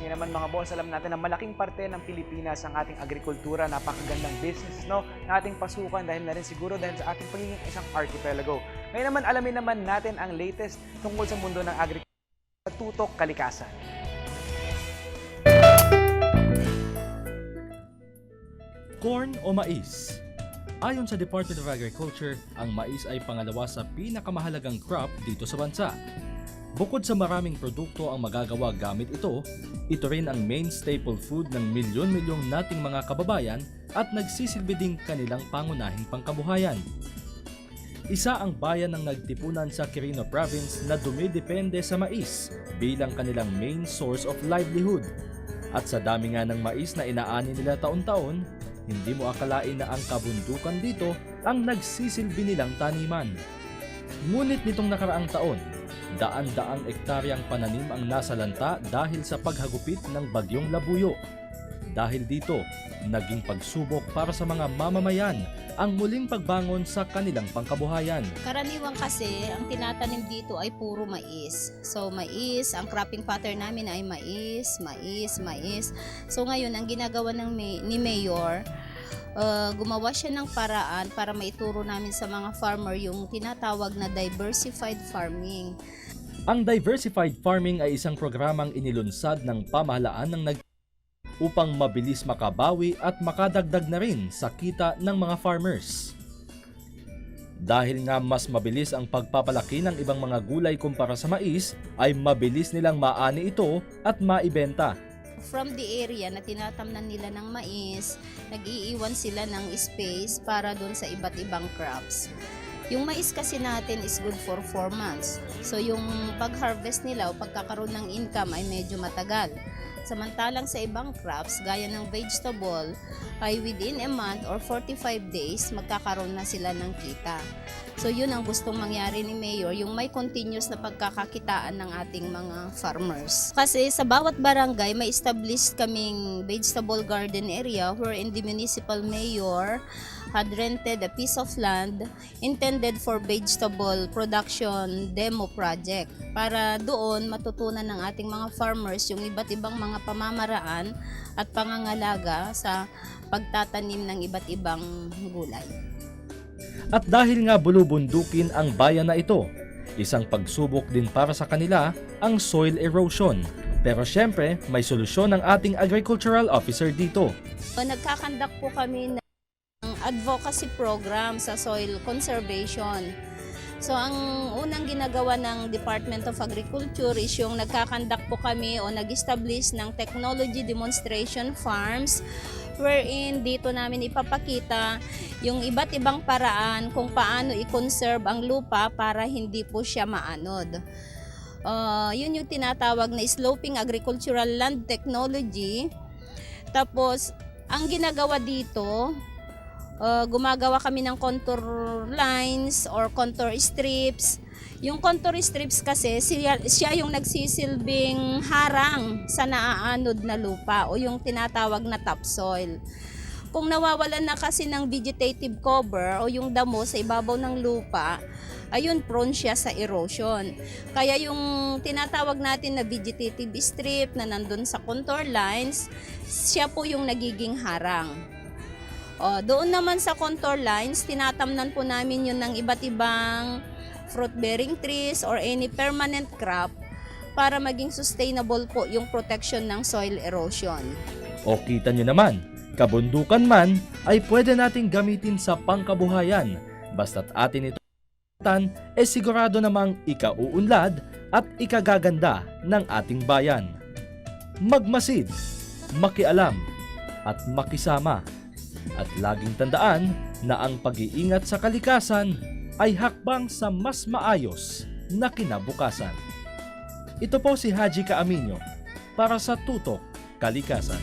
Ngayon naman mga boss, alam natin na malaking parte ng Pilipinas ang ating agrikultura, napakagandang business no, na ating pasukan dahil na rin siguro dahil sa ating pagiging isang archipelago. Ngayon naman alamin naman natin ang latest tungkol sa mundo ng agrikultura sa Tutok Kalikasan. Corn o mais? Ayon sa Department of Agriculture, ang mais ay pangalawa sa pinakamahalagang crop dito sa bansa. Bukod sa maraming produkto ang magagawa gamit ito rin ang main staple food ng milyon-milyong nating mga kababayan at nagsisilbi ding kanilang pangunahing pangkabuhayan. Isa ang bayan ng nagtipunan sa Quirino Province na dumidepende sa mais bilang kanilang main source of livelihood. At sa dami nga ng mais na inaani nila taon-taon, hindi mo akalain na ang kabundukan dito ang nagsisilbi nilang taniman. Ngunit nitong nakaraang taon, daan-daang ektaryang pananim ang nasalanta dahil sa paghagupit ng bagyong Labuyo. Dahil dito, naging pagsubok para sa mga mamamayan ang muling pagbangon sa kanilang pangkabuhayan. Karaniwan kasi, ang tinatanim dito ay puro mais. So mais, ang cropping pattern namin ay mais, mais, mais. So ngayon, ang ginagawa ni Mayor, gumawa siya ng paraan para maituro namin sa mga farmer yung tinatawag na diversified farming. Ang diversified farming ay isang programang inilunsad ng pamahalaan ng upang mabilis makabawi at makadagdag na rin sa kita ng mga farmers. Dahil nga mas mabilis ang pagpapalaki ng ibang mga gulay kumpara sa mais, ay mabilis nilang maani ito at maibenta. From the area na tinatamnan nila ng mais, nag-iiwan sila ng space para doon sa iba't ibang crops. Yung mais kasi natin is good for 4 months. So yung pag-harvest nila o pagkakaroon ng income ay medyo matagal. Samantalang sa ibang crops, gaya ng vegetable, ay within a month or 45 days, magkakaroon na sila ng kita. So yun ang gustong mangyari ni Mayor, yung may continuous na pagkakakitaan ng ating mga farmers. Kasi sa bawat barangay, may established kaming vegetable garden area wherein the municipal mayor had rented a piece of land intended for vegetable production demo project para doon matutunan ng ating mga farmers yung iba't ibang mga pamamaraan at pangangalaga sa pagtatanim ng iba't ibang gulay. At dahil nga bulubundukin ang bayan na ito, isang pagsubok din para sa kanila ang soil erosion. Pero syempre, may solusyon ang ating agricultural officer dito. Nagkakandak po kami ng advocacy program sa soil conservation. So ang unang ginagawa ng Department of Agriculture is yung nagkakandak po kami o nag-establish ng technology demonstration farms wherein dito namin ipapakita yung iba't ibang paraan kung paano i-conserve ang lupa para hindi po siya maanod. Yun yung tinatawag na sloping agricultural land technology. Tapos ang ginagawa dito, gumagawa kami ng contour lines or contour strips. Yung contour strips kasi siya yung nagsisilbing harang sa naaanod na lupa o yung tinatawag na topsoil. Kung nawawalan na kasi ng vegetative cover o yung damo sa ibabaw ng lupa, ayun, prone siya sa erosion. Kaya yung tinatawag natin na vegetative strip na nandun sa contour lines, siya po yung nagiging harang. Doon naman sa contour lines, tinatamnan po namin yun ng iba't ibang fruit-bearing trees or any permanent crop para maging sustainable po yung protection ng soil erosion. O kita nyo naman, kabundukan man ay pwede nating gamitin sa pangkabuhayan basta't atin ito sigurado namang ikauunlad at ikagaganda ng ating bayan. Magmasid, makialam at makisama. At laging tandaan na ang pag-iingat sa kalikasan ay hakbang sa mas maayos na kinabukasan. Ito po si Haji Kaaminyo para sa Tutok Kalikasan.